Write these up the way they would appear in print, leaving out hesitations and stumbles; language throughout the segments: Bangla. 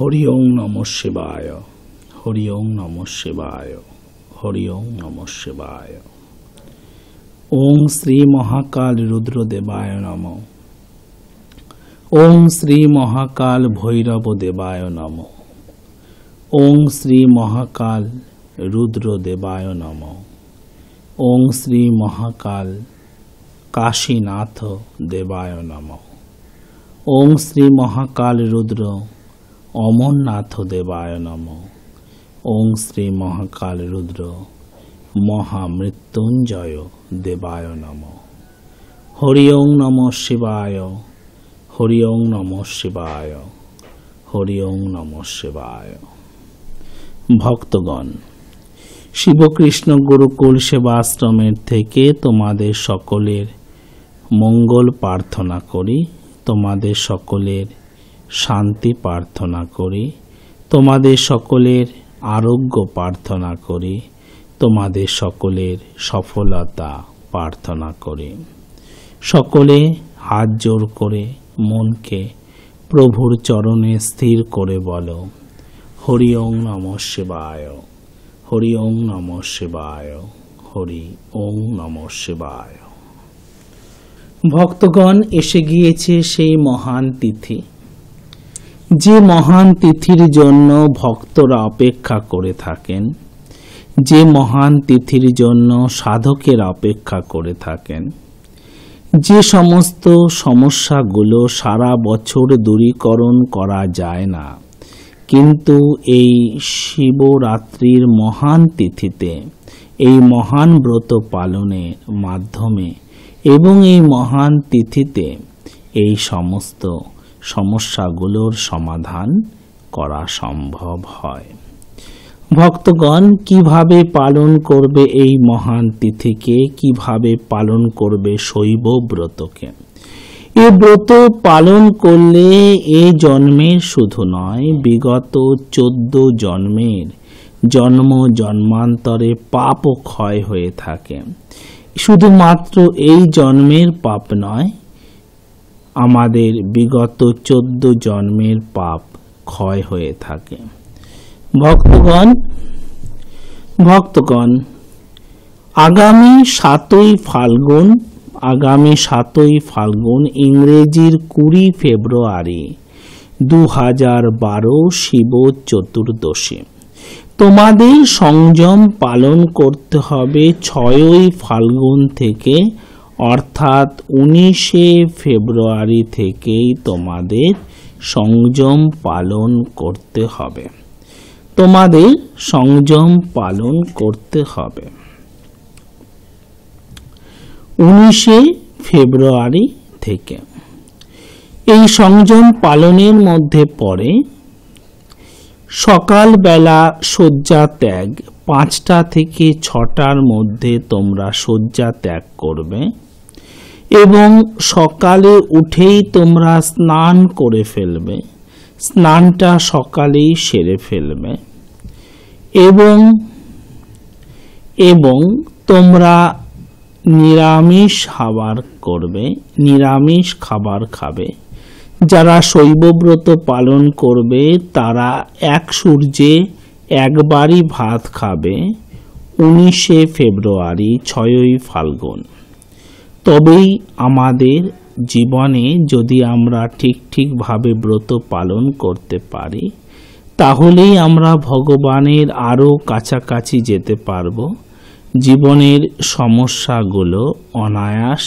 হরি ওং নমঃ শিবায়, হরি ওং নমঃ শিবায়, হরি ওং নমঃ শিবায়। ওং শ্রী মহাকাল রুদ্রদেবায় নমঃ। ওং শ্রী মহাকাল ভৈরব দেবায় নমঃ। ওং শ্রী মহাকাল রুদ্রদেবায় নমঃ। ওং শ্রী মহাকাল কাশীনাথ দেবায় নমঃ। ওং শ্রী মহাকাল রুদ্র অমরনাথ দেবায় নমঃ। ওং শ্রী মহাকাল রুদ্র মহামৃত্যুঞ্জয় দেবায় নমঃ। হরি ওং নমঃ শিবায়, হরি ওং নমঃ শিবায়, হরি ওং নমঃ শিবায়। ভক্তগণ, শিবকৃষ্ণ গুরুকুল সেবাশ্রমের থেকে তোমাদের সকলের মঙ্গল প্রার্থনা করি, তোমাদের সকলের শান্তি প্রার্থনা করি, তোমাদের সকলের আরোগ্য প্রার্থনা করি, তোমাদের সকলের সফলতা প্রার্থনা করি। সকলে হাত জোড় করে মনকে প্রভুর চরণে স্থির করে বলো, হরি ওং নমঃ শিবায়, হরি ওং নমঃ শিবায়, হরি ওং নমঃ শিবায়। ভক্তগণ, এসে গিয়েছে সেই মহান তিথি, যে মহান তিথির জন্য ভক্তরা অপেক্ষা করে থাকেন, যে মহান তিথির জন্য সাধকেরা অপেক্ষা করে থাকেন। যে সমস্ত সমস্যাগুলো সারা বছর দূরীকরণ করা যায় না, কিন্তু এই শিবরাত্রির মহান তিথিতে, এই মহান ব্রত পালনের মাধ্যমে এবং এই মহান তিথিতে এই সমস্ত সমস্যাগুলোর সমাধান করা সম্ভব হয়। ভক্তগণ, কিভাবে পালন করবে এই মহান তিথিকে, কিভাবে পালন করবে শৈব ব্রতকে? এই ব্রত পালন করলে এ জন্মের শুধু নয়, বিগত 14 জন্মের জন্ম জন্মান্তরে পাপও ক্ষয় হয়ে থাকে। শুধুমাত্র এই জন্মের পাপ নয়, আমাদের বিগত 14 জন্মের পাপ ক্ষয় হয়ে থাকে। ভক্তগণ, আগামী 7ই ফাল্গুন ইংরেজির 20 ফেব্রুয়ারি 2012 শিব চতুর্দশী। তোমাদের সংযম পালন করতে হবে 6ই ফাল্গুন থেকে, অর্থাৎ 19শে ফেব্রুয়ারি থেকেই তোমাদের সংযম পালন করতে হবে। তোমাদের সংযম পালন করতে হবে 19শে ফেব্রুয়ারি থেকে। এই সংযম পালনের মধ্যে পড়ে সকালবেলা শয্যা ত্যাগ, 5টা থেকে 6টার মধ্যে তোমরা শয্যা ত্যাগ করবে এবং সকালে উঠেই তোমরা স্নান করে ফেলবে, স্নানটা সকালেই সেরে ফেলবে এবং তোমরা নিরামিষ খাবার করবে, নিরামিষ খাবার খাবে। যারা শৈবব্রত পালন করবে তারা এক সূর্যে একবারই ভাত খাবে 19শে ফেব্রুয়ারি 6ই ফাল্গুন। তবেই আমাদের জীবনে যদি আমরা ঠিকভাবে ব্রত পালন করতে পারি, তাহলেই আমরা ভগবানের আরও কাছাকাছি যেতে পারব, জীবনের সমস্যাগুলো অনায়াস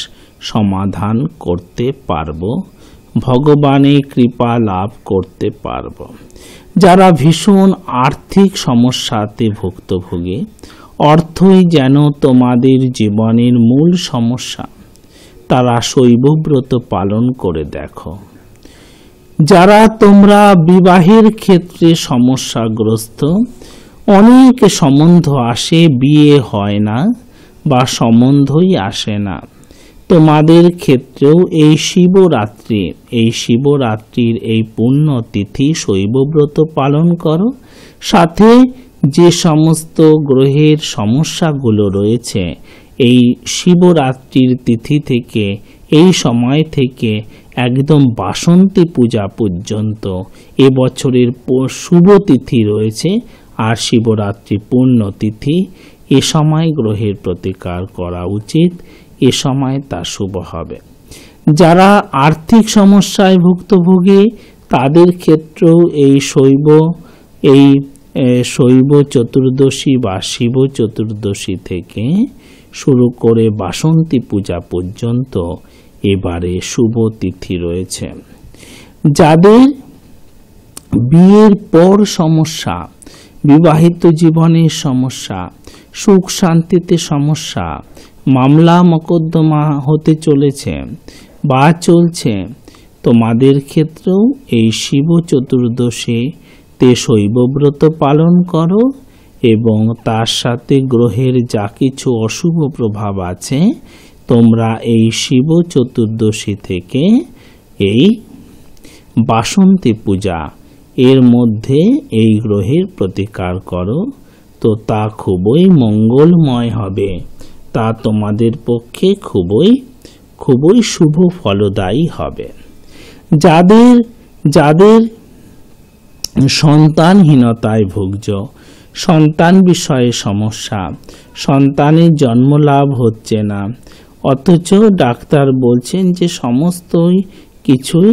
সমাধান করতে পারব, ভগবানের কৃপা লাভ করতে পারব। যারা ভীষণ আর্থিক সমস্যাতে ভুক্তভোগী, অর্থই যেন তোমাদের জীবনের মূল সমস্যা, তারা শৈবব্রত পালন করে দেখো। যারা তোমরা বিবাহের ক্ষেত্রে সমস্যাগ্রস্ত, অনেক সম্বন্ধ আসে, বিয়ে হয় না বা সম্বন্ধই আসে না, তোমাদের ক্ষেত্রেও এই শিবরাত্রির এই পুণ্য তিথি শৈবব্রত পালন করো। সাথে যে সমস্ত গ্রহের সমস্যাগুলো রয়েছে, এই শিবরাত্রির তিথি থেকে, এই সময় থেকে একদম বাসন্তী পূজা পর্যন্ত এবছরের শুভ তিথি রয়েছে আর শিবরাত্রি পূর্ণ তিথি। এ সময় গ্রহের প্রতিকার করা উচিত, এ সময় তা শুভ হবে। যারা আর্থিক সমস্যায় ভুক্তভোগী তাদের ক্ষেত্রেও এই শৈব চতুর্দশী বা শিব চতুর্দশী থেকে শুরু করে বাসন্তী পূজা পর্যন্ত এবারে শুভ তিথি রয়েছে। যাদের বিয়ের পর সমস্যা, বিবাহিত জীবনের সমস্যা, সুখ শান্তিতে সমস্যা, মামলা মোকদ্দমা হতে চলেছে বা চলছে, তোমাদের ক্ষেত্রেও এই শিব চতুর্দশীতে শৈবব্রত পালন করো এবং তার সাথে গ্রহের যা কিছু অশুভ প্রভাব আছে তোমরা এই শিব চতুর্দশী থেকে এই বাসন্তী পূজা এর মধ্যে এই গ্রহের প্রতিকার করো, তো তা খুবই মঙ্গলময় হবে, তা তোমাদের পক্ষে খুবই শুভ ফলদায়ী হবে। যাদের সন্তানহীনতায় ভুগছ, সন্তান বিষয়ে সমস্যা, সন্তানের জন্মলাভ হচ্ছে না, অথচ ডাক্তার বলছেন যে সমস্তই কিছুই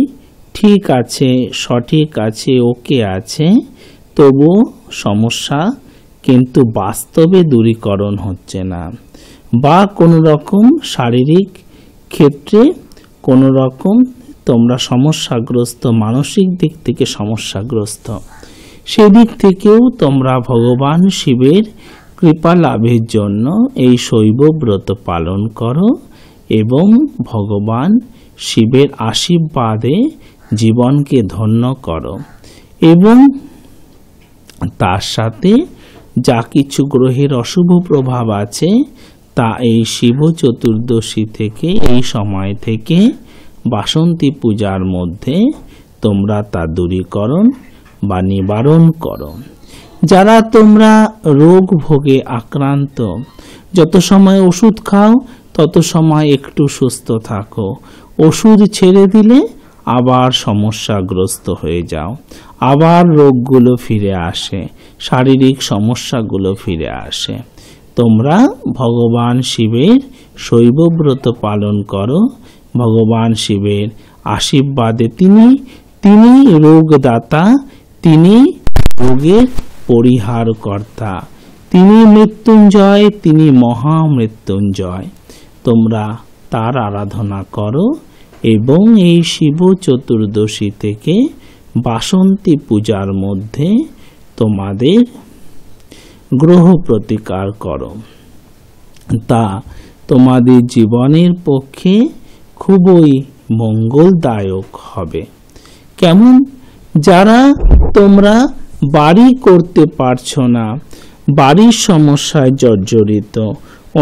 ঠিক আছে, সঠিক আছে, ওকে আছে, তবুও সমস্যা কিন্তু বাস্তবে দূরীকরণ হচ্ছে না, বা কোনো রকম শারীরিক ক্ষেত্রে কোনো রকম তোমরা সমস্যাগ্রস্ত, মানসিক দিক থেকে সমস্যাগ্রস্ত, সেদিক থেকেও তোমরা ভগবান শিবের কৃপা লাভের জন্য এই শৈবব্রত পালন করো এবং ভগবান শিবের আশীর্বাদে জীবনকে ধন্য করো। এবং তার সাথে যা কিছু গ্রহের অশুভ প্রভাব আছে তা এই শিব চতুর্দশী থেকে, এই সময় থেকে বাসন্তী পূজার মধ্যে তোমরা তা দূরীকরণ বা নিবারণ করো। যারা তোমরা রোগ ভোগে আক্রান্ত, যত সময় ওষুধ খাও তত সময় একটু সুস্থ থাকো, ওষুধ ছেড়ে দিলে আবার সমস্যাগ্রস্ত হয়ে যাও, আবার রোগগুলো ফিরে আসে, শারীরিক সমস্যাগুলো ফিরে আসে। তোমরা ভগবান শিবের শৈবব্রত পালন করো, ভগবান শিবের আশীর্বাদে তিনি রোগদাতা, তিনি রোগের পরিহারকর্তা, তিনি মৃত্যুঞ্জয়, তিনি মহামৃত্যুঞ্জয়। তোমরা তার আরাধনা করো এবং এই শিব চতুর্দশী থেকে বাসন্তী পূজার মধ্যে তোমাদের গ্রহ প্রতিকার করো, তা তোমাদের জীবনের পক্ষে খুবই মঙ্গলদায়ক হবে। কেমন? যারা তোমরা বাড়ি করতে পারছো না, বাড়ির সমস্যায় জর্জরিত,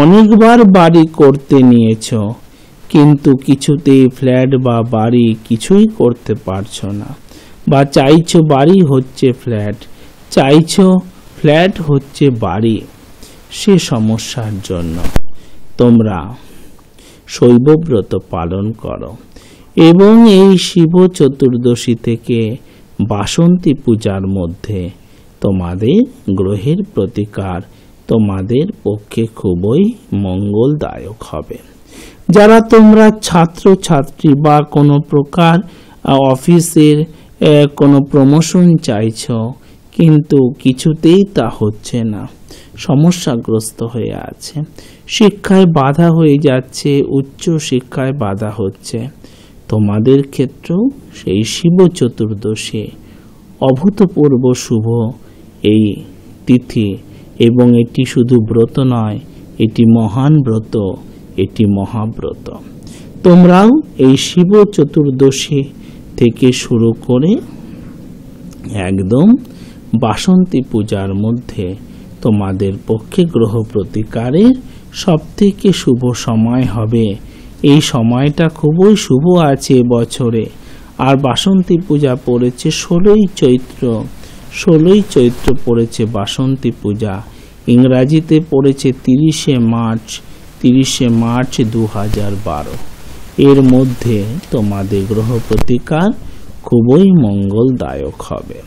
অনেকবার বাড়ি করতে নিয়েছ কিন্তু কিছুতেই ফ্ল্যাট বা বাড়ি কিছুই করতে পারছো না, বা চাইছো বাড়ি হচ্ছে ফ্ল্যাট, চাইছো ফ্ল্যাট হচ্ছে বাড়ি, সে সমস্যার জন্য তোমরা শৈবব্রত পালন করো এবং এই শিব চতুর্দশী থেকে বাসন্তী পূজার মধ্যে তোমাদের গ্রহের প্রতিকার তোমাদের পক্ষে খুবই মঙ্গলদায়ক হবে। যারা তোমরা ছাত্র ছাত্রী বা কোনো প্রকার অফিসের কোনো প্রমোশন চাইছ কিন্তু কিছুতেই তা হচ্ছে না, সমস্যাগ্রস্ত হয়ে আছে, শিক্ষায় বাধা হয়ে যাচ্ছে, উচ্চ শিক্ষায় বাধা হচ্ছে, তোমাদের ক্ষেত্রেও সেই শিব চতুর্দশী অভূতপূর্ব শুভ এই তিথি, এবং এটি শুধু ব্রত নয়, এটি মহান ব্রত, এটি মহাব্রত। তোমরাও এই শিব চতুর্দশী থেকে শুরু করে একদম বাসন্তী পূজার মধ্যে তোমাদের পক্ষে গ্রহ প্রতিকারের সবথেকে শুভ সময় হবে। এই সময়টা খুবই শুভ আছে বছরে। আর বাসন্তী পূজা পড়েছে 16ই চৈত্র, 16ই চৈত্র পড়েছে বাসন্তী পূজা। ইংরাজিতে পড়েছে 30শে মার্চ, 30শে মার্চ 2012 এর মধ্যে তোমাদের গ্রহ প্রতিকার খুবই মঙ্গলদায়ক হবে।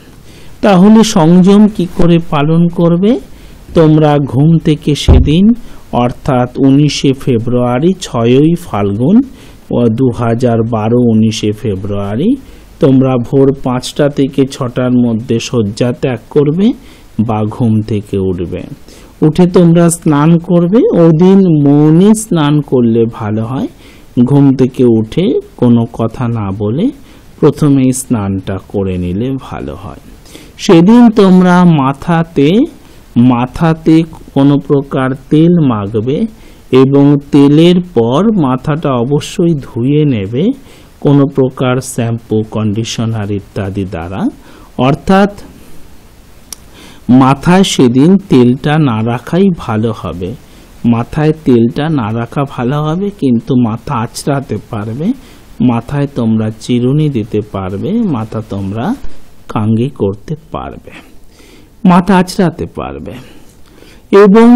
তাহলে সংযম কি করে পালন করবে? তোমরা ঘুম থেকে সেদিন অর্থাৎ 19শে ফেব্রুয়ারি 6ই ফাল্গুন 2012 19শে ফেব্রুয়ারি তোমরা ভোর 5টা থেকে 6টার মধ্যে শয্যা ত্যাগ করবে বা ঘুম থেকে উঠবে। উঠে তোমরা স্নান করবে। ওদিন মৌনী স্নান করলে ভালো হয়। ঘুম থেকে উঠে কোনো কথা না বলে প্রথমেই স্নানটা করে নিলে ভালো হয়। সেদিন তোমরা মাথাতে কোনো প্রকার তেল মাখবে এবং তেলের পর মাথাটা অবশ্যই ধুয়ে নেবে কোনো প্রকার শ্যাম্পু, কন্ডিশনার ইত্যাদি দ্বারা। অর্থাৎ মাথায় সেদিন তেলটা না রাখাই ভালো হবে। মাথায় তেলটা না রাখা ভালো হবে, কিন্তু মাথা আঁচড়াতে পারবে, মাথায় তোমরা চিরুনি দিতে পারবে, মাথা তোমরা কাঙ্গি করতে পারবে, মাথা আঁচড়াতে পারবে। এবং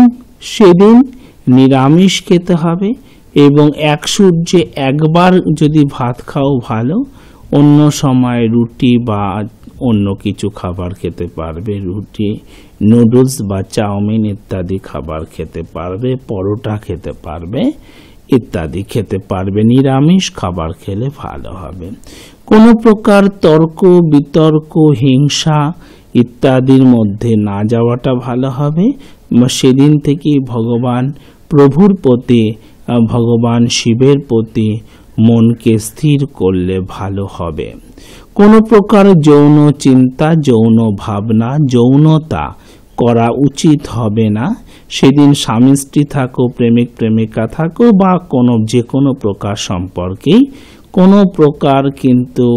সেদিন নিরামিষ খেতে হবে এবং এক সূর্যে একবার যদি ভাত খাও ভালো, অন্য সময় রুটি বা অন্য কিছু খাবার খেতে পারবে। রুটি, নুডলস বা চাউমিন ইত্যাদি খাবার খেতে পারবে, পরোটা খেতে পারবে ইত্যাদি খেতে পারবে। নিরামিষ খাবার খেলে ভালো হবে। কোনো প্রকার তর্ক বিতর্ক, হিংসা ইত্যাদির মধ্যে না যাওয়াটা ভালো হবে। সেদিন থেকে ভগবান প্রভুর প্রতি, ভগবান শিবের প্রতি মনকে স্থির করলে ভালো হবে। কোনো প্রকার যৌন চিন্তা, যৌন ভাবনা, যৌনতা করা উচিত হবে না। সেদিন স্বামী স্ত্রী থাকো, প্রেমিক প্রেমিকা থাকো বা যে কোনো প্রকার সম্পর্কেই কোনো প্রকার কিন্তু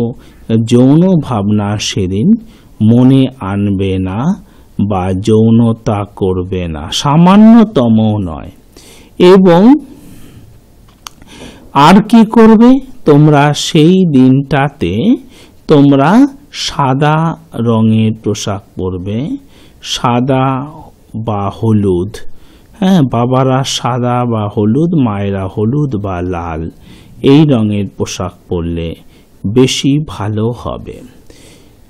যৌন ভাবনা সেদিন মনে আনবে না বা যৌনতা করবে না, সামান্যতমও নয়। এবং আর কি করবে? তোমরা সেই দিনটাতে তোমরা সাদা রঙের পোশাক পরবে, সাদা বা হলুদ। হ্যাঁ, বাবারা সাদা বা হলুদ, মায়েরা হলুদ বা লাল, এই রঙের পোশাক পরলে বেশি ভালো হবে।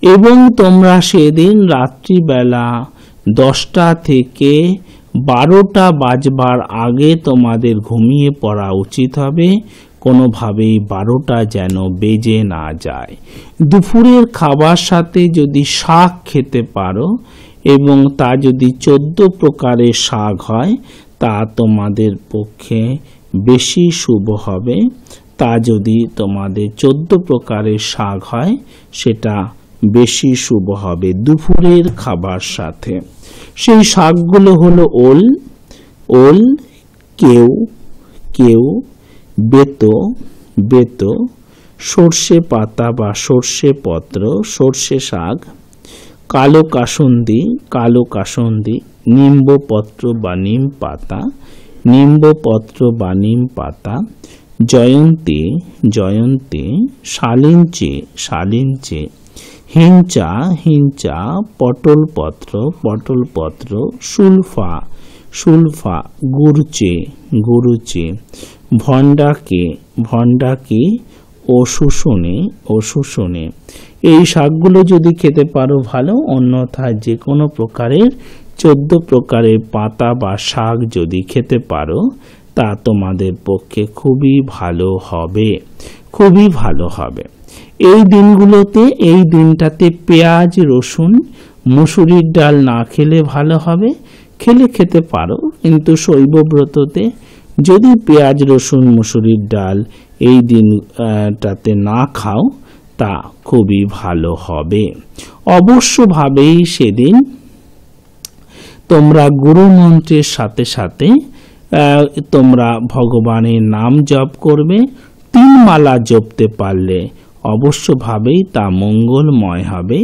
এবং তোমরা সেদিন রাত্রিবেলা 10টা থেকে 12টা বাজবার আগে তোমাদের ঘুমিয়ে পড়া উচিত হবে। কোনোভাবেই 12টা যেন বেজে না যায়। দুপুরের খাবার সাথে যদি শাক খেতে পারো এবং তা যদি 14 প্রকারের শাক হয়, তা তোমাদের পক্ষে বেশি শুভ হবে। তা যদি তোমাদের 14 প্রকারের শাক হয়, সেটা বেশি শুভ হবে দুপুরের খাবার সাথে। সেই শাকগুলো হলো ওল, কেউ, বেতো, সর্ষে পাতা বা সর্ষে পত্র, সর্ষে শাক, কালো কাসুন্দি, নিম্বপত্র বা নিম পাতা, জয়ন্তী, শালিঞ্চি, হিঞ্চা, পটলপত্র, সুলফা, গুরুচে, ভণ্ডাকি ও শুশুনে। এই শাকগুলো যদি খেতে পারো ভালো, অন্যথায় যে কোনো প্রকারের 14 প্রকারের পাতা বা শাক যদি খেতে পারো, তা তোমাদের পক্ষে খুবই ভালো হবে। এই দিনটাতে পেঁয়াজ, রসুন, মসুরির ডাল না খেলে ভালো হবে। খেতে পারো, কিন্তু শৈবব্রততে যদি পেঁয়াজ, রসুন, মসুরির ডাল এই দিনটাতে না খাও, তা খুবই ভালো হবে। অবশ্যভাবেই সেদিন তোমরা গুরু মন্ত্রের সাথে সাথে তোমরা ভগবানের নাম জপ করবে। 3 মালা জপতে পারলে অবশ্যভাবেই তা মঙ্গলময় হবে।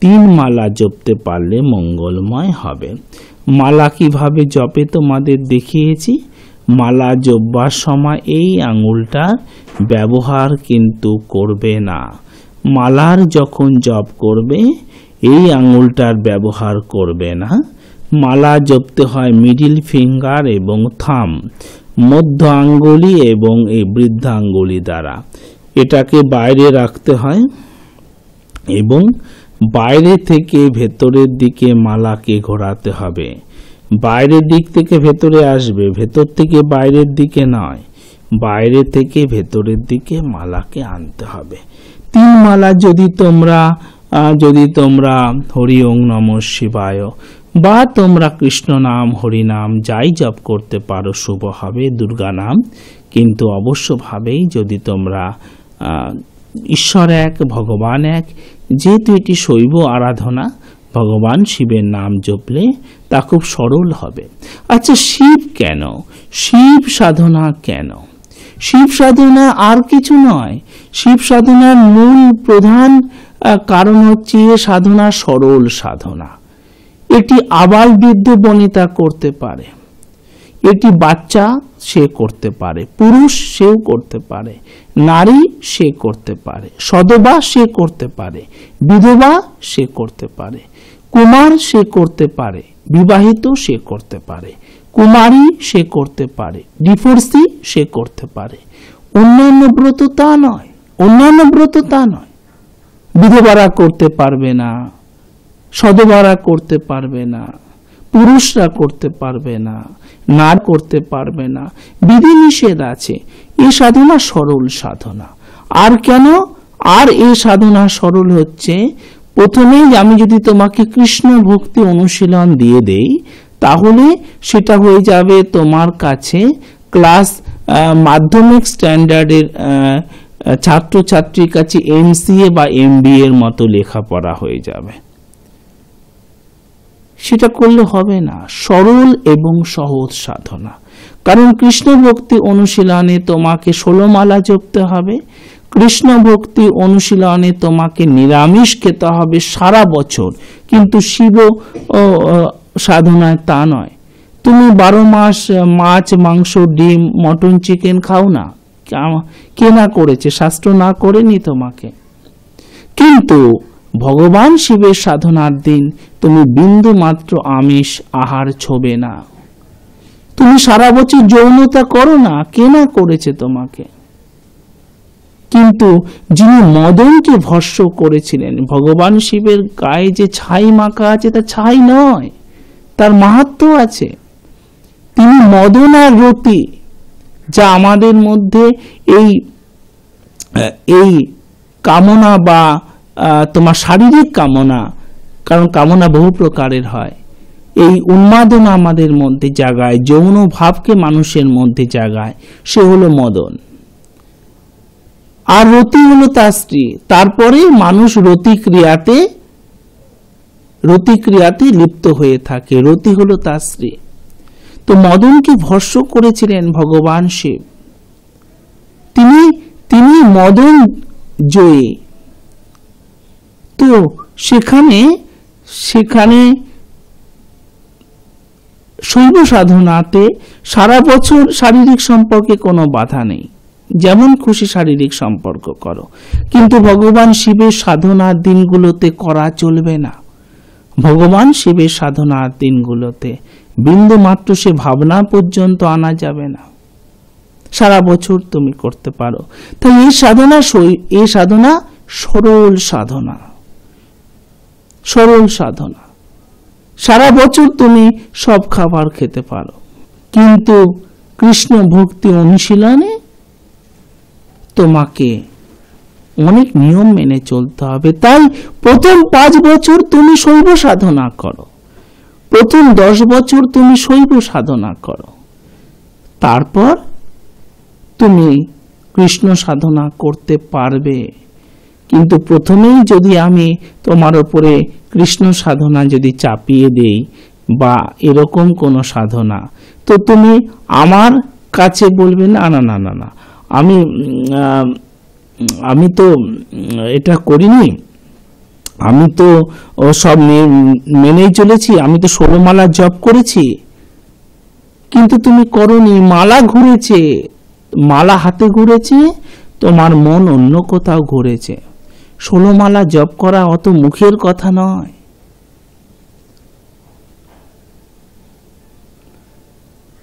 3 মালা জপতে পারলে মঙ্গলময় হবে। মালা কিভাবে জপে তোমাদের দেখিয়েছি। মালা জপবার সময় এই আঙুলটার ব্যবহার কিন্তু করবে না। মালার যখন জপ করবে এই আঙুলটার ব্যবহার করবে না। মালা জপতে হয় মিডিল ফিঙ্গার এবং থাম। মধ্য আঙ্গুলি এবং এই বৃদ্ধা আঙ্গুলি দ্বারা এটাকে বাইরে রাখতে হয় এবং বাইরে থেকে ভেতরের দিকে মালাকে ঘোরাতে হবে। বাইরের দিক থেকে ভেতরে আসবে, ভেতর থেকে বাইরের দিকে নয়, বাইরে থেকে ভেতরের দিকে মালাকে আনতে হবে। 3 মালা যদি তোমরা হরি ওং নমঃ শিবায় বা তোমরা কৃষ্ণ নাম হরি নাম যাই জপ করতে পারো শুভ হবে, দুর্গা নাম। কিন্তু অবশ্যভাবেই যদি তোমরা ঈশ্বর এক, ভগবান এক, যেহেতু এটি শৈব আরাধনা, ভগবান শিবের নাম জপলে তা খুব সরল হবে। আচ্ছা, শিব কেন? শিব সাধনা কেন? শিব সাধনা আর কিছু নয়। শিব সাধনার মূল প্রধান কারণ হচ্ছে এ সাধনা সরল সাধনা। এটি আবাল বৃদ্ধ বনিতা করতে পারে, এটি বাচ্চা সে করতে পারে, পুরুষ সেও করতে পারে, নারী সে করতে পারে, সধবা সে করতে পারে, বিধবা সে করতে পারে, কুমার সে করতে পারে, বিবাহিত সে করতে পারে, কুমারী সে করতে পারে, ডিভোর্সি সে করতে পারে। অন্যান্য ব্রত তা নয়, অন্যান্য ব্রত তা নয়। বিধবারা করতে পারবে না, সধবারা করতে পারবে না, পুরুষরা করতে পারবে না, নারী করতে পারবে না, বিধিনিষেধ আছে। এই সাধনা সরল সাধনা। আর কেন? আর এই সাধনা সরল হচ্ছে, প্রথমেই আমি যদি তোমাকে কৃষ্ণ ভক্তি অনুশীলন দিয়ে দেই, তাহলে সেটা হয়ে যাবে তোমার কাছে ক্লাস মাধ্যমিক স্ট্যান্ডার্ডের ছাত্রছাত্রীর কাছে MCA বা MBA এর মতো লেখাপড়া হয়ে যাবে। সেটা করলে হবে না। সরল এবং সহজ সাধনা। কারণ কৃষ্ণ ভক্তি অনুশীলনে তোমাকে 16 মালা জপতে হবে। কৃষ্ণ ভক্তি অনুশীলনে তোমাকে নিরামিষ খেতে হবে সারা বছর। কিন্তু শিব সাধনায় তা নয়। তুমি 12 মাস মাছ, মাংস, ডিম, মটন, চিকেন খাও না। কে না করেছে? শাস্ত্র না করেনি তোমাকে। কিন্তু ভগবান শিবের সাধনার দিন তুমি বিন্দু মাত্র আমিষ আহার ছোবে না। তুমি সারা বছর যৌনতা করো না, কে না করেছে তোমাকে? কিন্তু যিনি মদনকে ভস্য করেছিলেন, ভগবান শিবের গায়ে যে ছাই মাখা আছে তা ছাই নয়, তার মাহাত্ম্য আছে। তিনি মদন আর রতি, যা আমাদের মধ্যে এই কামনা বা তোমার শারীরিক কামনা, কারণ কামনা বহু প্রকারের হয়, এই উন্মাদনা আমাদের মধ্যে জাগায়, যৌন ভাবকে মানুষের মধ্যে জাগায়, সে হলো মদন। আর রতি হলো তার স্ত্রী। তারপরে মানুষ রতি ক্রিয়াতে লিপ্ত হয়ে থাকে। রতি হলো তার স্ত্রী। তো মদনকে ভস্য করেছিলেন ভগবান শিব। তিনি মদন জয়ী। তো সেখানে শৈব সাধনাতে সারা বছর শারীরিক সম্পর্কে কোনো বাধা নেই, যেমন খুশি শারীরিক সম্পর্ক করো। কিন্তু ভগবান শিবের সাধনার দিনগুলোতে করা চলবে না। ভগবান শিবের সাধনার দিনগুলোতে বিন্দু মাত্র সে ভাবনা পর্যন্ত আনা যাবে না। সারা বছর তুমি করতে পারো। তাই এই সাধনা সরল সাধনা। সরল সাধনা। সারা বছর তুমি সব খাবার খেতে পারো, কিন্তু কৃষ্ণ ভক্তি অনুশীলনে তোমাকে অনেক নিয়ম মেনে চলতে হবে। তাই প্রথম 5 বছর তুমি শৈব সাধনা করো, প্রথম 10 বছর তুমি শৈব সাধনা করো, তারপর তুমি কৃষ্ণ সাধনা করতে পারবে। কিন্তু প্রথমেই যদি আমি তোমার উপরে কৃষ্ণ সাধনা যদি চাপিয়ে দেই বা এরকম কোনো সাধনা, তো তুমি আমার কাছে বলবে না না না না না, আমি তো এটা করিনি, আমি তো সব মেনেই চলেছি, আমি তো 16 মালা জপ করেছি। কিন্তু তুমি করনি, মালা ঘুরেছে, মালা হাতে ঘুরেছে, তোমার মন অন্য কোথাও ঘুরেছে। 16 মালা জপ করা অত মুখের কথা নয়।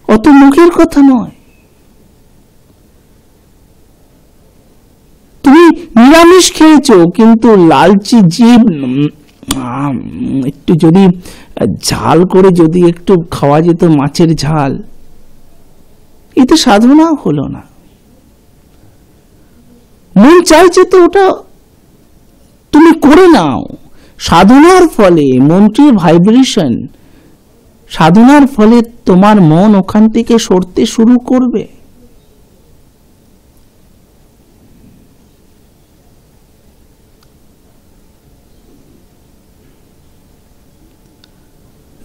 অত মুখের কথা নয়। তুমি নিরামিষ খেয়েছো, কিন্তু লালচি জীব, একটু যদি ঝাল করে যদি একটু খাওয়া যেত, মাছের ঝাল, এতে সাধনা হলো না। মন চাইছে তো ওটা তুমি করে নাও। সাধনার ফলে মনটির ভাইব্রেশন, সাধনার ফলে তোমার মন ওখান থেকে সরতে শুরু করবে।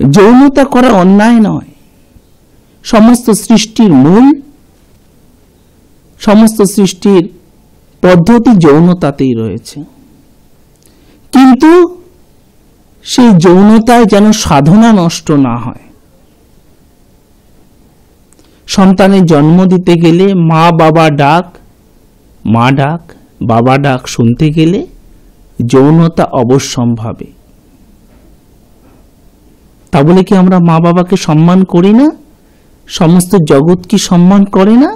যৌনতা করা অন্যায় নয়। সমস্ত সৃষ্টির মূল, সমস্ত সৃষ্টির পদ্ধতি যৌনতাতেই রয়েছে। কিন্তু সেই যৌনতায় যেন সাধনা নষ্ট না হয়। সন্তানের জন্ম দিতে গেলে মা বাবা ডাক, মা ডাক, বাবা ডাক শুনতে গেলে যৌনতা অবশ্যম্ভাবী। তা বলে কি আমরা মা বাবাকে সম্মান করি না? সমস্ত জগৎ কি সম্মান করে না?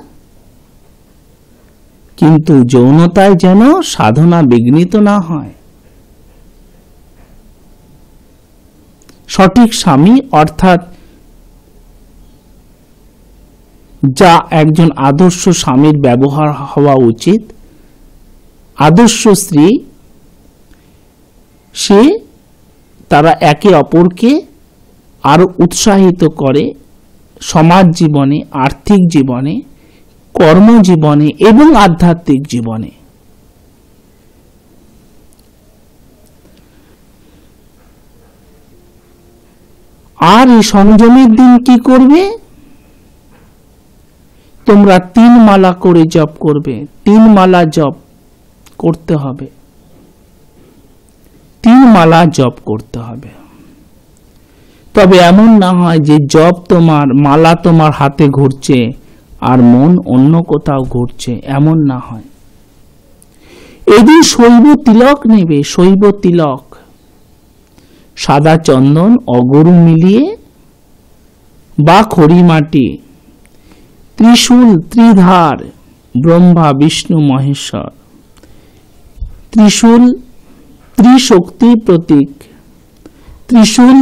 কিন্তু যৌনতায় যেন সাধনা বিঘ্নিত না হয়। সঠিক স্বামী অর্থাৎ যা একজন আদর্শ স্বামীর ব্যবহার হওয়া উচিত, আদর্শ স্ত্রী, সে তারা একে অপরকে আরো উৎসাহিত করে সমাজ জীবনে, আর্থিক জীবনে, কর্মজীবনে এবং আধ্যাত্মিক জীবনে। আর এই সংযমের দিন কি করবে? তোমরা 3 মালা করে জপ করবে। 3 মালা জপ করতে হবে। 3 মালা জপ করতে হবে। তবে এমন না হয় যে জপ তোমার, মালা তোমার হাতে ঘুরছে আর মন অন্য কোথাও ঘুরছে, এমন না হয়। এদিন শৈব তিলক নেবে। শৈব তিলক সাদা চন্দন, অগরু মিলিয়ে বা খড়ি মাটি, ত্রিশূল, ত্রিধার, ব্রহ্মা বিষ্ণু মহেশ্বর, ত্রিশূল ত্রিশক্তি প্রতীক, ত্রিশূল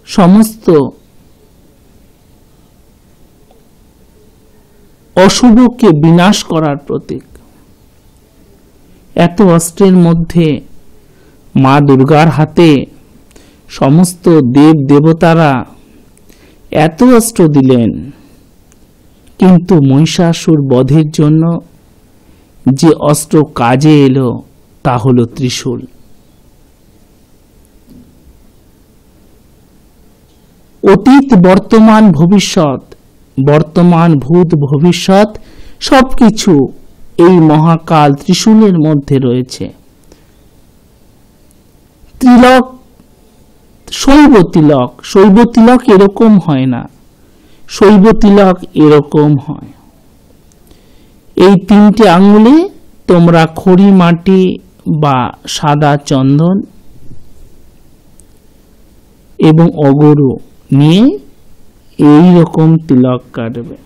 সমস্ত অশুভকে বিনাশ করার প্রতীক। এত অস্ত্রের মধ্যে মা দুর্গার হাতে সমস্ত দেব দেবতারা এত অস্ত্র দিলেন, কিন্তু মহিষাসুর বধের জন্য যে অস্ত্র কাজে এলো তা হলো ত্রিশূল। অতীত, বর্তমান, ভবিষ্যৎ, বর্তমান, ভূত, ভবিষ্যৎ সবকিছু এই মহাকাল ত্রিশূলের মধ্যে রয়েছে। তিলক, শৈব তিলক, শৈব তিলক এরকম হয় না, শৈব তিলক এরকম হয়। এই 3টে আঙ্গুলে তোমরা খড়ি মাটি বা সাদা চন্দন এবং অগরু নিয়ে এই রকম তিলক কাটবে।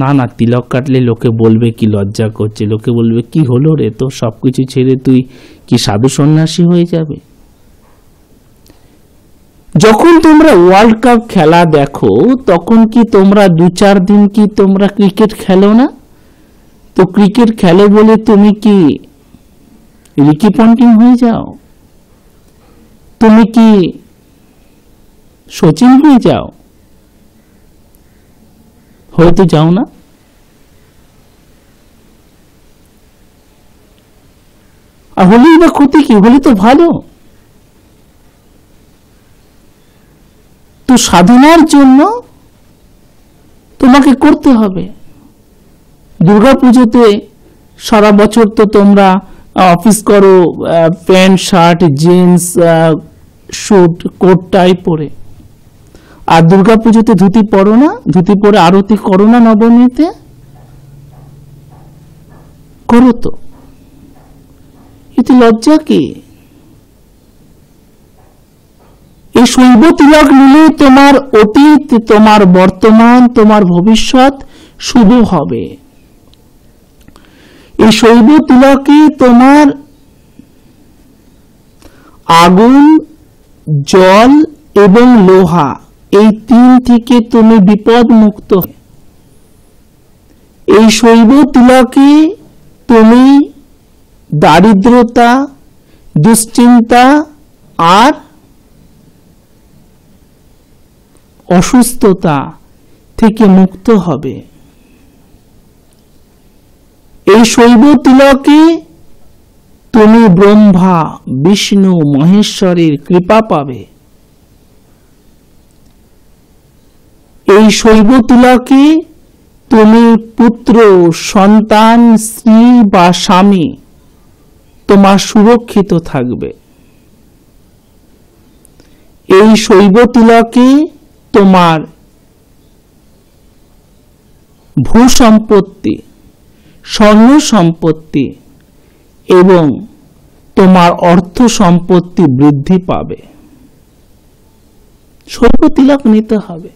না না, তিলক কাটলে লোকে বলবে কি লজ্জা করছে, লোকে বলবে কি হলো রে, তো সবকিছু ছেড়ে তুই কি সাধু সন্ন্যাসী হয়ে যাবে? যখন তোমরা ওয়ার্ল্ড কাপ খেলা দেখো তখন কি তোমরা 2-4 দিন কি তোমরা ক্রিকেট খেলো না? তো ক্রিকেট খেলো বলে তুমি কি রিকি পন্টিং হয়ে যাও? তুমি কি সচিন হয়ে যাও? হয়তো যাও না। আর হলেই বা ক্ষতি কি? হলে তো ভালো। তো সাধনার জন্য তোমাকে করতে হবে। দুর্গাপুজোতে সারা বছর তো তোমরা অফিস করো, pant shirt jeans suit coat tie পরে, আর দুর্গাপুজোতে ধুতি পরো না? ধুতি পরে আরতি করো না? নবমীতে করো তো, এতে লজ্জা কি? এই শৈব তিলক নিলে তোমার অতীত, তোমার বর্তমান, তোমার ভবিষ্যৎ শুভ হবে। এই শৈব তিলকে তোমার আগুন, জল এবং লোহা এই তিন থেকে তুমি বিপদ মুক্ত। এই শৈব তিলকে তুমি দারিদ্রতা, দুশ্চিন্তা আর অসুস্থতা থেকে মুক্ত হবে। এই শৈব তিলকে তুমি ব্রহ্মা, বিষ্ণু, মহেশ্বরের কৃপা পাবে। এই শৈব তিলকে তুমি পুত্র, সন্তান, স্ত্রী বা স্বামী তোমার সুরক্ষিত থাকবে। এই শৈব তিলকে তোমার ভূ সম্পত্তি, স্বর্ণ সম্পত্তি এবং তোমার অর্থ সম্পত্তি বৃদ্ধি পাবে। শৈব তিলক নিতে হবে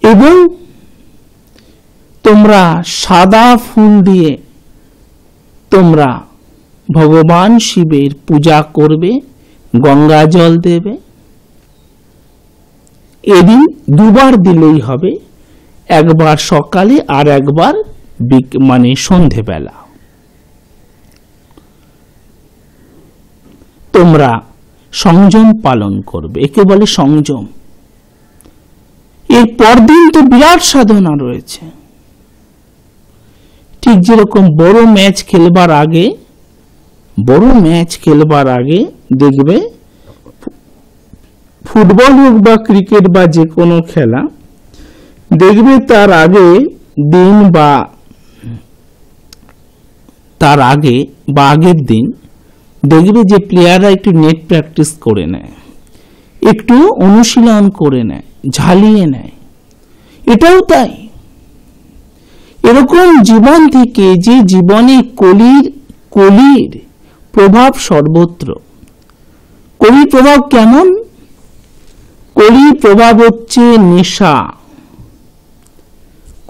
এবং তোমরা সাদা ফুল দিয়ে তোমরা ভগবান শিবের পূজা করবে, গঙ্গা জল দেবে। এদিন দুবার দিলেই হবে, একবার সকালে আর একবার সন্ধেবেলা। তোমরা সংযম পালন করবে, একে বলে সংযম। এর পরদিন তো বিরাট সাধনা রয়েছে। ঠিক যেরকম বড় ম্যাচ খেলবার আগে দেখবে, ফুটবল হোক বা ক্রিকেট বা যে কোনো খেলা, দেখবে তার আগে দিন বা আগের দিন দেখবে যে প্লেয়াররা একটু নেট প্র্যাকটিস করে নেয়, একটু অনুশীলন করে নেয়, ঝালিয়ে নেয়। এটাও তাই। এরকম জীবন থেকে, যে জীবনে কলির প্রভাব সর্বত্র। কলির প্রভাব কেমন? কলির প্রভাব হচ্ছে নেশা।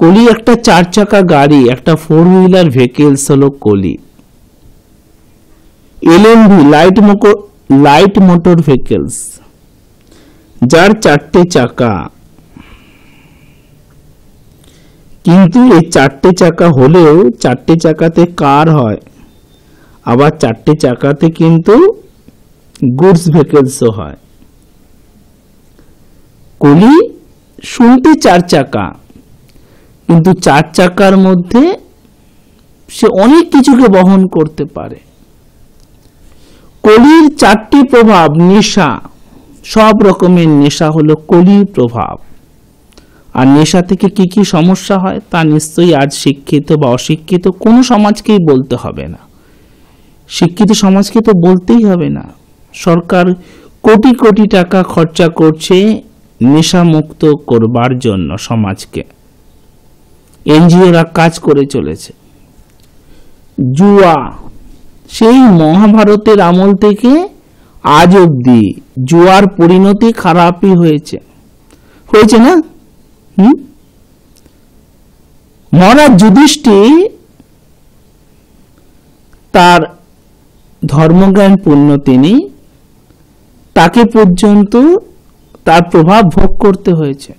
কলি একটা 4 চাকা গাড়ি, একটা 4 হুইলার ভেহিকলস হলো কলি। এলএমভি, লাইট মোটর ভেহিকলস, যার 4টে চাকা। কিন্তু এই 4টে চাকা হলেও 4টে চাকাতে কার হয়, আবার 4টে চাকাতে কিন্তু গুডস ভেহিকলসও হয়। কলি শুনতে 4 চাকা, কিন্তু 4 চাকার মধ্যে সে অনেক কিছুকে বহন করতে পারে। কলির 4টি প্রভাব, নেশা, সব রকমের নেশা হলো কলির প্রভাব। আর নেশা থেকে কি কি সমস্যা হয় তা নিশ্চয়ই আজ শিক্ষিত বা অশিক্ষিত কোনো সমাজকেই বলতে হবে না। শিক্ষিত সমাজকে তো বলতেই হবে না। সরকার কোটি কোটি টাকা খরচা করছে নেশা মুক্ত করবার জন্য সমাজকে। এনজিওরা কাজ করে চলেছে। জুয়া, সেই মহাভারতের আমল থেকে আজ অবধি জুয়ার পরিণতি খারাপই হয়েছে না? মহারাজ যুধিষ্ঠির তার ধর্মজ্ঞান পূর্ণ, তাকে পর্যন্ত তার প্রভাব ভোগ করতে হয়েছে।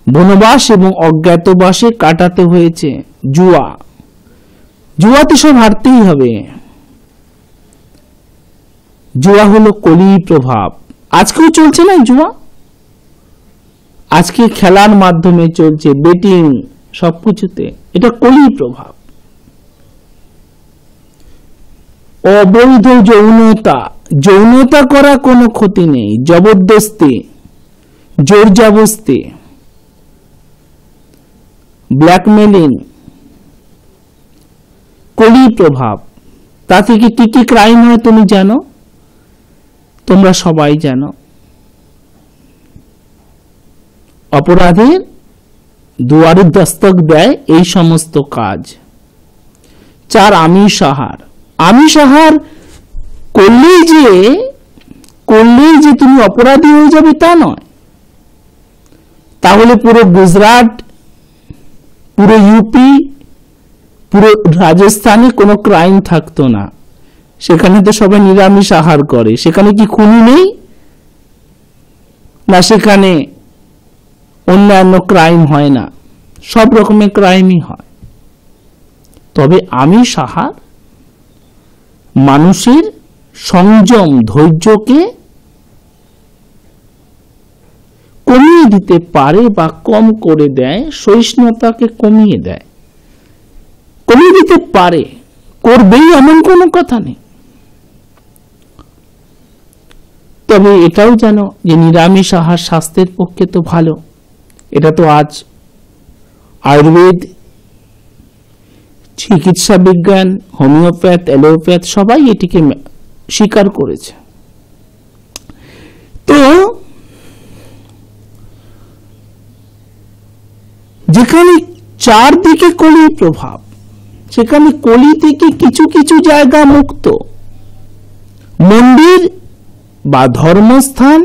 বনবাস এবং অজ্ঞাতবাসে কাটাতে হয়েছে। জুয়াতে সব হারতেই হবে। জুয়া হলো কলির প্রভাব। আজকেও চলছে না জুয়া? আজকে খেলার মাধ্যমে চলছে, বেটিং, সবকিছুতে। এটা কলির প্রভাব। অবৈধ যৌনতা করা কোনো ক্ষতি নেই। জবরদস্তি, জোর জবরদস্তি, ব্ল্যাকমেলিং, কলির প্রভাব। তা থেকে কি কি ক্রাইম হয় তুমি জানো? তোমরা সবাই জানো। অপরাধের দুয়ারে দস্তক দেয় এই সমস্ত কাজ। 4 আমিষ আহার, আমিষ আহার করলেই যে তুমি অপরাধী হয়ে যাবে তা নয়। তাহলে পুরো গুজরাট, পুরো ইউপি, পুরো রাজস্থানে কোনো ক্রাইম থাকতো না। সেখানে তো সবাই নিরামিষ আহার করে। সেখানে কি খুনি নেই? না সেখানে অন্যান্য ক্রাইম হয় না? সব রকমের ক্রাইমই হয়। তবে আমিষ আহার মানুষের সংযম, ধৈর্যকে কমিয়ে দিতে পারে বা কম করে দেয়, সহিষ্ণুতাকে কমিয়ে দেয়, কমিয়ে দিতে পারে। করবেই এমন কোনো কথা নেই। তবে এটাও জানো যে নিরামিষ আহার স্বাস্থ্যের পক্ষে তো ভালো। এটা তো আজ আয়ুর্বেদ, চিকিৎসা বিজ্ঞান, হোমিওপ্যাথ, অ্যালোপ্যাথ সবাই এটিকে স্বীকার করেছে। তো যেখানে চারদিকে কলির প্রভাব, সেখানে কলি থেকে কিছু কিছু জায়গা মুক্ত। মন্দির বা ধর্মস্থান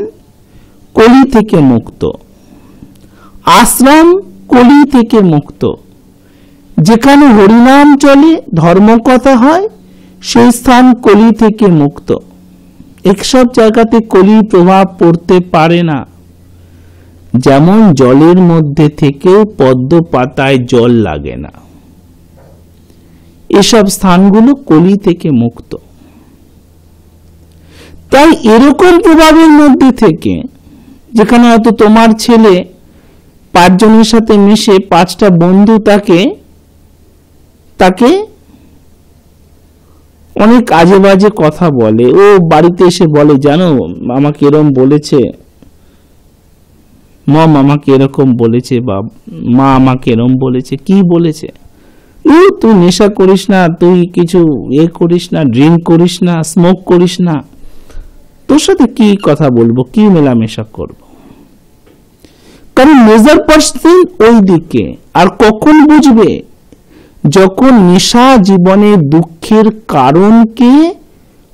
কলি থেকে মুক্ত, আশ্রম কলি থেকে মুক্ত। যেখানে হরিনাম চলে, ধর্মকথা হয়, সেই স্থান কলি থেকে মুক্ত। এসব জায়গাতে কলির প্রভাব পড়তে পারে না। যেমন জলের মধ্যে থেকেও পদ্ম পাতায় জল লাগে না। এসব স্থানগুলো কলি থেকে মুক্ত। তাই এরকম প্রভাবের মধ্যে থেকে, যেখানে হয়তো তোমার ছেলে 5 জনের সাথে মিশে 5টা বন্ধু তাকে অনেক আজে বাজে কথা বলে, ও বাড়িতে এসে বলে, জানো আমাকে এরকম বলেছে, মম আমাকে এরকম বলেছে, বা মা আমাকে এরকম বলেছে। কি বলেছে? তুই নেশা করিস না, তুই কিছু করিস না, ড্রিঙ্ক করিস না, স্মোক করিস না, তোর সাথে কি কথা বলবো, কি মেলামেশা করব? কারণ মেজর পার্সেন্ট ওই দিকে। আর কখন বুঝবে? যখন নেশা জীবনের দুঃখের কারণকে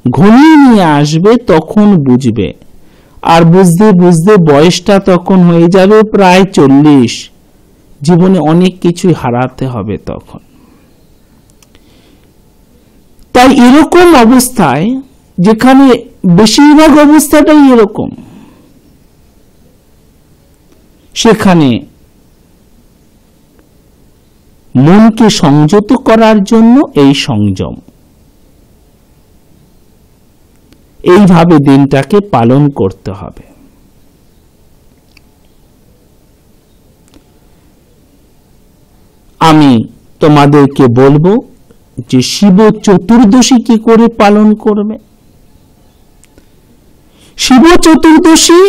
ঘনিয়ে নিয়ে আসবে, তখন বুঝবে। আর বুঝতে বুঝতে বয়সটা তখন হয়ে যাবে প্রায় 40। জীবনে অনেক কিছুই হারাতে হবে তখন। তাই এরকম অবস্থায়, যেখানে বেশিরভাগ অবস্থাটাই এরকম, সেখানে মনকে সংযত করার জন্য এই সংযম, এইভাবে দিনটাকে পালন করতে হবে। আমি তোমাদেরকে বলবো যে শিব চতুর্দশী কি করে পালন করবে। শিব চতুর্দশী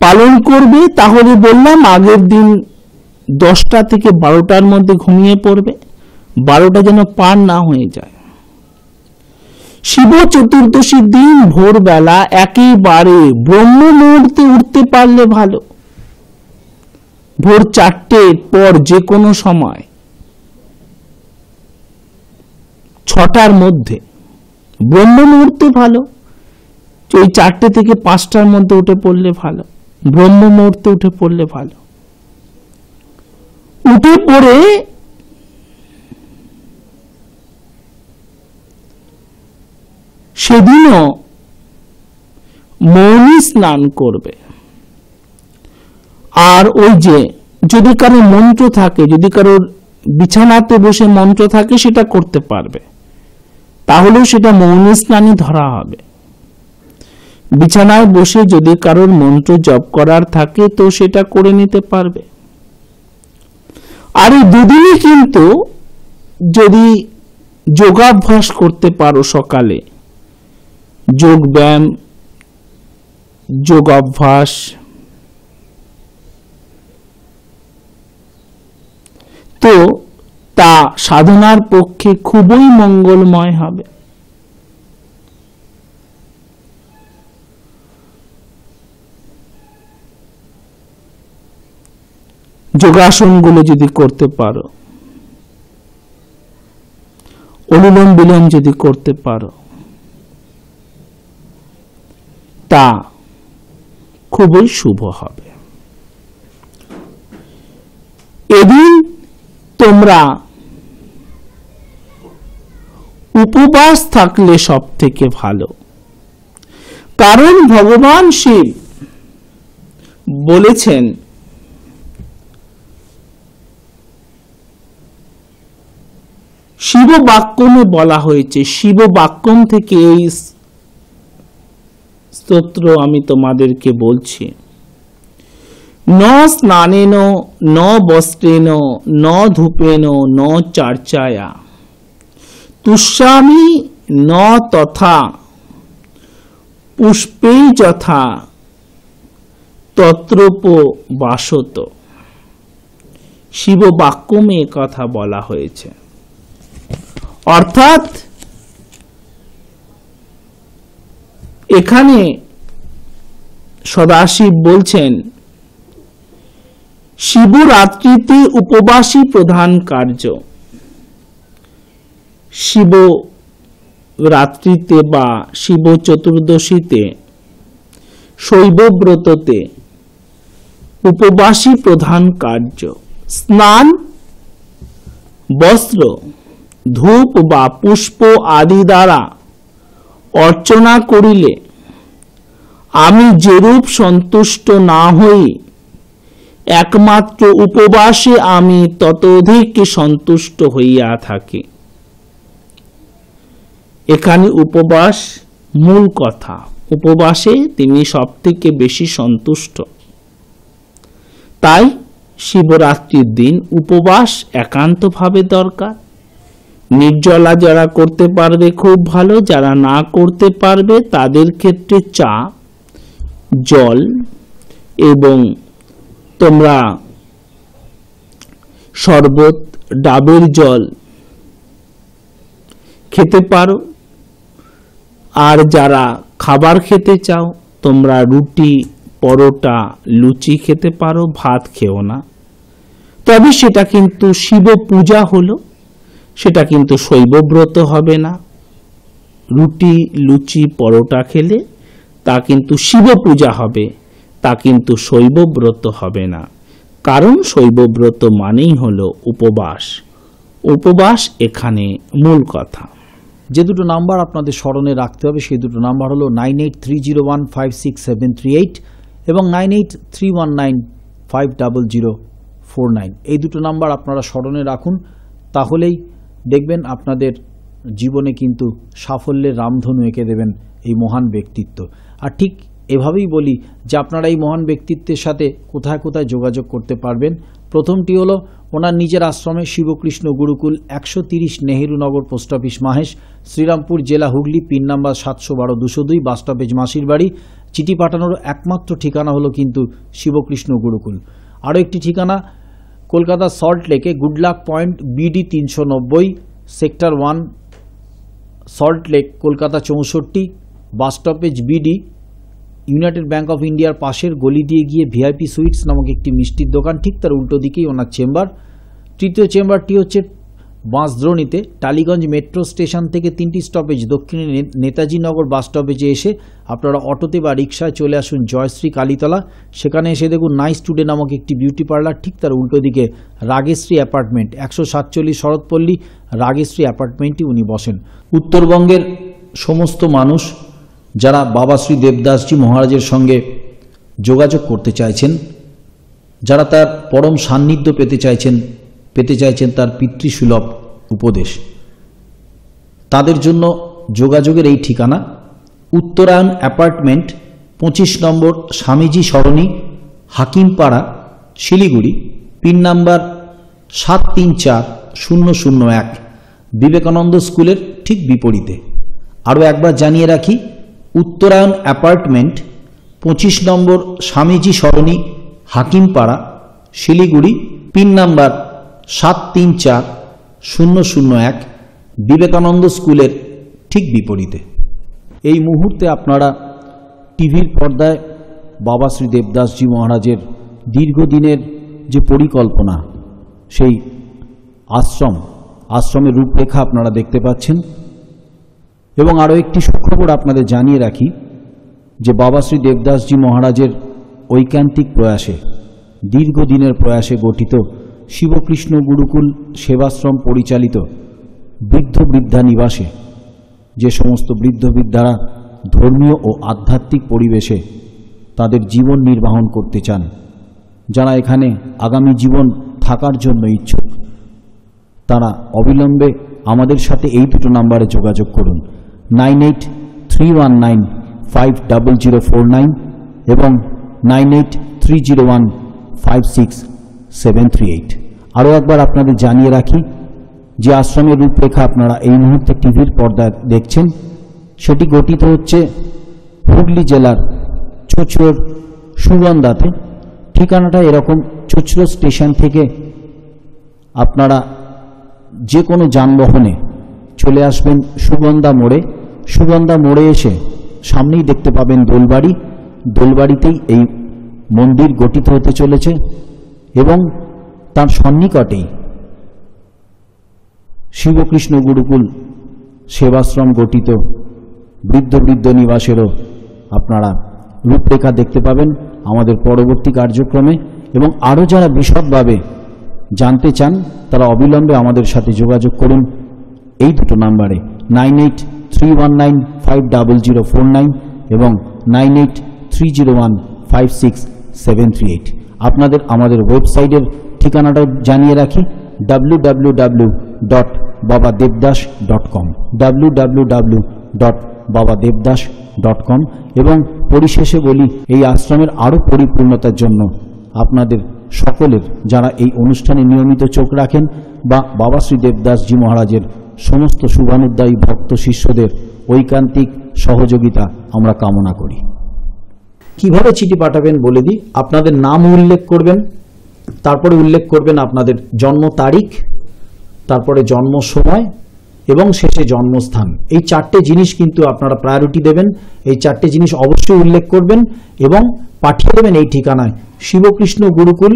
পালন করবে, তাহলে বললাম আগের দিন 10টা থেকে 12টার মধ্যে ঘুমিয়ে পড়বে, 12টা যেন পার না হয়ে যায়। শিব চতুর্দশীর দিন ভোরবেলা একেবারে ব্রহ্ম মুহূর্তে উঠতে পারলে ভালো। ভোর 4টের পর যে কোনো সময়, 6টার মধ্যে ব্রহ্ম মুহূর্তে ভালো। ওই 4টে থেকে 5টার মধ্যে উঠে পড়লে ভালো, ব্রহ্ম মুহূর্তে উঠে পড়লে ভালো। উঠে পড়ে সেদিনও মৌনী স্নান করবে। আর ওই যে যদি কারোর মন্ত্র থাকে, যদি কারোর বিছানাতে বসে মন্ত্র থাকে, সেটা করতে পারবে, তাহলেও সেটা মৌনী স্নানই ধরা হবে। বিছানায় বসে যদি কারোর মন্ত্র জপ করার থাকে, তো সেটা করে নিতে পারবে। আর এই দুদিনই কিন্তু যদি যোগাভ্যাস করতে পারো, সকালে যোগ ব্যায়াম, যোগ অভ্যাস, তো তা সাধনার পক্ষে খুবই মঙ্গলময় হবে। যোগাসনগুলো যদি করতে পারো, অনুলোম বিলোম যদি করতে পারো তা খুবই শুভ হবে। এদিন তোমরা উপবাস থাকলে সব থেকে ভালো, কারণ ভগবান শিব বলেছেন শিব বাক্যমে বলা হয়েছে, শিব বাক্যম থেকে এই স্তোত্র আমি তোমাদেরকে বলছি। ন স্নানেন ন বস্ত্রেণ ন ধূপেন ন চর্চায়া তুষ্যামি ন তথা পুষ্পে যথা তত্রোপবাসত। শিব বাক্যমে কথা বলা হয়েছে, অর্থাৎ এখানে সদাশিব বলছেন শিবরাত্রিতে উপবাসী প্রধান কার্য। শিব রাত্রিতে বা শিব চতুর্দশীতে শৈবব্রততে উপবাসী প্রধান কার্য। স্নান, বস্ত্র, ধূপ বা পুষ্প আদি দ্বারা অর্চনা করিলে আমি যেরূপ সন্তুষ্ট না হই, একমাত্র উপবাসে আমি ততোধিক সন্তুষ্ট হইয়া থাকি। এখানে উপবাস মূল কথা, উপবাসে তিনি সব থেকে বেশি সন্তুষ্ট। তাই শিবরাত্রির দিন উপবাস একান্তভাবে দরকার। নির্জলা যারা করতে পারবে খুব ভালো, যারা না করতে পারবে তাদের ক্ষেত্রে চা, জল এবং তোমরা শরবত, ডাবের জল খেতে পারো। আর যারা খাবার খেতে চাও তোমরা রুটি, পরোটা, লুচি খেতে পারো, ভাত খেও না। তবে সেটা কিন্তু শিব পূজা হলো, সেটা কিন্তু শৈবব্রত হবে না। রুটি, লুচি, পরোটা খেলে তা কিন্তু শিব পূজা হবে, তা কিন্তু শৈবব্রত হবে না। কারণ শৈবব্রত মানেই হলো উপবাস। উপবাস এখানে মূল কথা। যে দুটো নাম্বার আপনাদের স্মরণে রাখতে হবে সেই দুটো নাম্বার হলো 9830156738 এবং 9831950049। এই দুটো নাম্বার আপনারা স্মরণে রাখুন, তাহলেই দেখবেন আপনাদের জীবনে কিন্তু সাফল্যের রামধনু এঁকে দেবেন এই মহান ব্যক্তিত্ব। আর ঠিক এভাবেই বলি যে আপনারা এই মহান ব্যক্তিত্বের সাথে কোথায় কোথায় যোগাযোগ করতে পারবেন। প্রথমটি হলো ওনার নিজের আশ্রমে শিবকৃষ্ণ গুরুকুল, 130 নেহেরু নগর, পোস্ট অফিস মাহেশ, শ্রীরামপুর জেলা, Hooghly, pin number 712-202, bus stoppage মাসির বাড়ি। চিঠি পাঠানোর একমাত্র ঠিকানা হলো কিন্তু শিবকৃষ্ণ গুরুকুল। আরও একটি ঠিকানা কলকাতা সল্ট লেকে, Goodluck point, BD 390, sector 1, salt lake, Kolkata 64, bus stoppage BD. United bank of ইন্ডিয়ার পাশের গলি দিয়ে গিয়ে ভিআইপি সুইটস নামক একটি মিষ্টির দোকান, ঠিক তার উল্টো দিকেই ওনার চেম্বার। তৃতীয় চেম্বারটি হচ্ছে বাঁশদ্রোণীতে, টালিগঞ্জ মেট্রো স্টেশন থেকে 3টি স্টপেজ দক্ষিণে নেতাজি নগর বাস স্টপেজে এসে আপনারা অটোতে বা রিক্সায় চলে আসুন জয়শ্রী কালীতলা। সেখানে এসে দেখুন নাইস টুডে নামক একটি বিউটি পার্লার, ঠিক তার উল্টো দিকে রাগেশ্রী অ্যাপার্টমেন্ট, 147 শরৎপল্লী রাগেশ্রী অ্যাপার্টমেন্টটি উনি বসেন। উত্তরবঙ্গের সমস্ত মানুষ যারা বাবা শ্রী দেবদাসজি মহারাজের সঙ্গে যোগাযোগ করতে চাইছেন, যারা তার পরম সান্নিধ্য পেতে চাইছেন তার পিতৃসুলভ উপদেশ, তাদের জন্য যোগাযোগের এই ঠিকানা উত্তরায়ণ অ্যাপার্টমেন্ট, 25 নম্বর স্বামীজি সরণি, হাকিমপাড়া, শিলিগুড়ি, পিন নাম্বার 734001, বিবেকানন্দ স্কুলের ঠিক বিপরীতে। আরও একবার জানিয়ে রাখি, উত্তরায়ণ অ্যাপার্টমেন্ট, 25 নম্বর স্বামীজি সরণি, হাকিমপাড়া, শিলিগুড়ি, পিন নাম্বার 734001, বিবেকানন্দ স্কুলের ঠিক বিপরীতে। এই মুহূর্তে আপনারা টিভির পর্দায় বাবা শ্রী দেবদাসজি মহারাজের দীর্ঘদিনের যে পরিকল্পনা, সেই আশ্রম আশ্রমের রূপরেখা আপনারা দেখতে পাচ্ছেন। এবং আরও একটি সুখবর আপনাদের জানিয়ে রাখি যে বাবা শ্রী দেবদাসজি মহারাজের ঐকান্তিক প্রয়াসে, দীর্ঘদিনের প্রয়াসে গঠিত শিবকৃষ্ণ গুরুকুল সেবাশ্রম পরিচালিত বৃদ্ধ বৃদ্ধা নিবাসে যে সমস্ত বৃদ্ধ বৃদ্ধারা ধর্মীয় ও আধ্যাত্মিক পরিবেশে তাদের জীবন নির্বাহন করতে চান, যারা এখানে আগামী জীবন থাকার জন্য ইচ্ছুক, তারা অবিলম্বে আমাদের সাথে এই দুটো নাম্বারে যোগাযোগ করুন, 9831950049 এবং 9830156738। আরও একবার আপনাদের জানিয়ে রাখি যে আশ্রমের রূপরেখা আপনারা এই মুহূর্তে টিভির পর্দায় দেখছেন, সেটি গঠিত হচ্ছে হুগলি জেলার চুঁচুড়ার সুগন্ধাতে। ঠিকানাটা এরকম, চুঁচুড়া স্টেশন থেকে আপনারা যে কোনো যানবাহনে চলে আসবেন সুগন্ধা মোড়ে। সুগন্ধা মোড়ে এসে সামনেই দেখতে পাবেন দোলবাড়ি, দোলবাড়িতেই এই মন্দির গঠিত হতে চলেছে এবং তার সন্নিকটেই শিবকৃষ্ণ গুরুকুল সেবাশ্রম গঠিত বৃদ্ধ বৃদ্ধ নিবাসেরও আপনারা রূপরেখা দেখতে পাবেন আমাদের পরবর্তী কার্যক্রমে। এবং আরও যারা বিশদভাবে জানতে চান তারা অবিলম্বে আমাদের সাথে যোগাযোগ করুন এই দুটো নাম্বারে, 9831950049 এবং 9830156738। আপনাদের আমাদের ওয়েবসাইটের ঠিকানাটা জানিয়ে রাখি, www.babadevdas.com, www.babadevdas.com। এবং পরিশেষে বলি, এই আশ্রমের আরও পরিপূর্ণতার জন্য আপনাদের সকলের, যারা এই অনুষ্ঠানে নিয়মিত চোখ রাখেন, বা বাবা শ্রী দেবদাসজি মহারাজের সমস্ত শুভানুদ্দায়ী ভক্ত শিষ্যদের ঐকান্তিক সহযোগিতা আমরা কামনা করি। কিভাবে চিঠি পাঠাবেন বলে দিই। আপনাদের নাম উল্লেখ করবেন, তারপরে উল্লেখ করবেন আপনাদের জন্ম তারিখ, তারপরে জন্ম সময় এবং শেষে জন্মস্থান। এই চারটে জিনিস কিন্তু আপনারা প্রায়োরিটি দেবেন। এই চারটে জিনিস অবশ্যই উল্লেখ করবেন এবং পাঠিয়ে দেবেন এই ঠিকানায়, শিবকৃষ্ণ গুরুকুল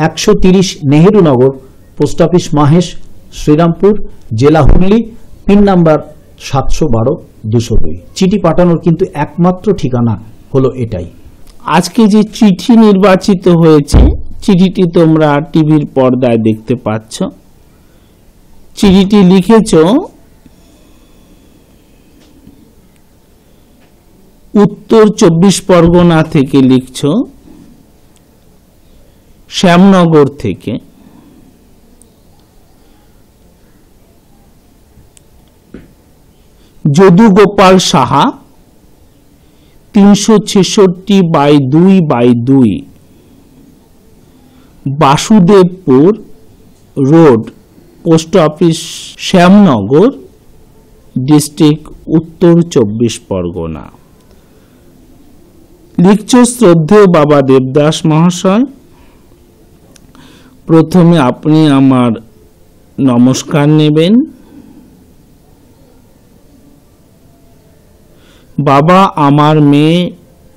130 নেহেরু নগর, পোস্ট অফিস মাহেশ, শ্রীরামপুর, জেলা হুগলি, পিন নাম্বার 712-202। চিঠি পাঠানোর কিন্তু একমাত্র ঠিকানা হলো এটাই। আজকে যে চিঠি নির্বাচিত হয়েছে, চিঠিটি তোমরা টিভির পর্দায় দেখতে পাচ্ছ। চিঠিটি লিখেছ উত্তর 24 পরগনা থেকে, লিখছ শ্যামনগর থেকে। Jadu Gopal Saha, 366/2/2, Basudebpur road, post office Shyamnagar, district Uttar 24 Pargana. লিখছ শ্রদ্ধেয় বাবা দেবদাস মহাশয়, প্রথমে আপনি আমার নমস্কার নেবেন। বাবা, আমার মেয়ে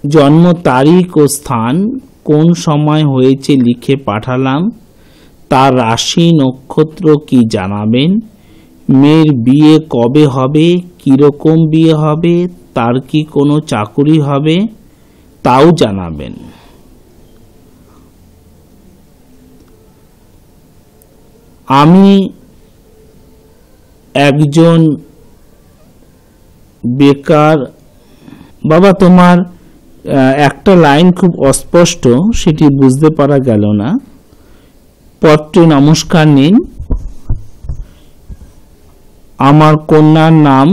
জন্ম তারিখ ও স্থান কোন সময় হয়েছে লিখে পাঠালাম, তার রাশি নক্ষত্র কি জানাবেন। মেয়ের বিয়ে কবে হবে, কিরকম বিয়ে হবে, তার কি কোনো চাকুরি হবে, তাও জানাবেন। আমি একজন বেকার। বাবা, তোমার একটা লাইন খুব অস্পষ্ট, সেটি বুঝতে পারা গেল না। পত্রে নমস্কার নিন। আমার কন্যার নাম,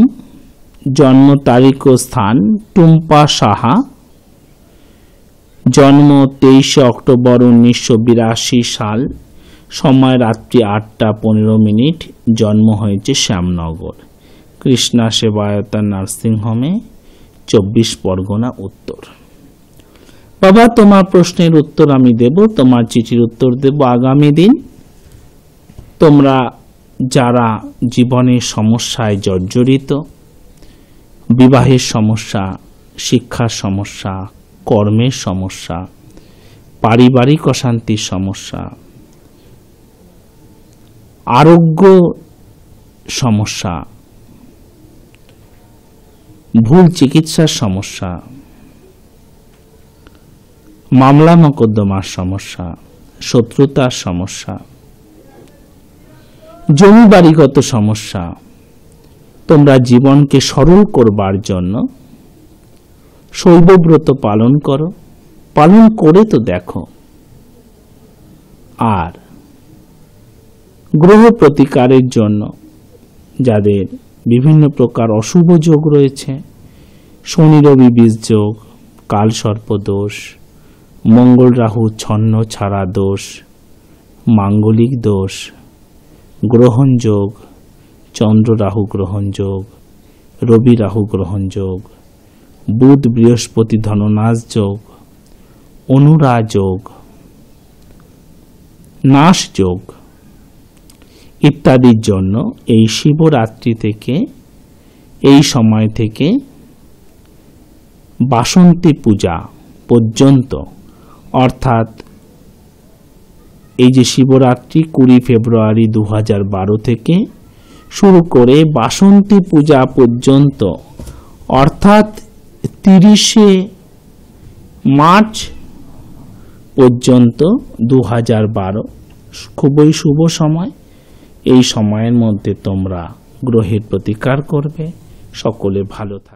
জন্ম তারিখ ও স্থান টুম্পা সাহা, জন্ম 23 অক্টোবর 1982 সাল, সময় রাত্রি 8:15, জন্ম হয়েছে শ্যামনগর, কৃষ্ণা সেবায়তা নার্সিংহোমে, 24 পরগনা উত্তর। বাবা, তোমার প্রশ্নের উত্তর আমি দেব, তোমার চিঠির উত্তর দেব আগামী দিন। তোমরা যারা জীবনের সমস্যায় জর্জরিত, বিবাহের সমস্যা, শিক্ষার সমস্যা, কর্মের সমস্যা, পারিবারিক অশান্তির সমস্যা, আরোগ্য সমস্যা, ভুল চিকিৎসার সমস্যা, মামলা মোকদ্দমার সমস্যা, শত্রুতার সমস্যা, জমি বাড়িগত সমস্যা। তোমরা জীবনকে সরল করবার জন্য শৈবব্রত পালন করো, পালন করে তো দেখো। আর গ্রহ প্রতিকারের জন্য যাদের বিভিন্ন প্রকার অশুভ যোগ রয়েছে, শনি রবি বীজ যোগ, কাল সর্প দোষ, মঙ্গল রাহু ছন্ন ছাড়া দোষ, মাঙ্গলিক দোষ, গ্রহণ যোগ, চন্দ্র রাহু গ্রহণ যোগ, রবি রাহু গ্রহণ যোগ, বুধ বৃহস্পতি ধননাশ যোগ, অনুরা যোগ, নাশ যোগ ইত্যাদির জন্য এই শিবরাত্রি থেকে, এই সময় থেকে বাসন্তী পূজা পর্যন্ত, অর্থাৎ এই যে শিবরাত্রি 20 ফেব্রুয়ারি 2012 থেকে শুরু করে বাসন্তী পূজা পর্যন্ত, অর্থাৎ 30শে মার্চ পর্যন্ত 2012 খুবই শুভ সময়। এই সময়ের মধ্যে তোমরা গ্রহের প্রতিকার করবে। সকলে ভালো থাকবে।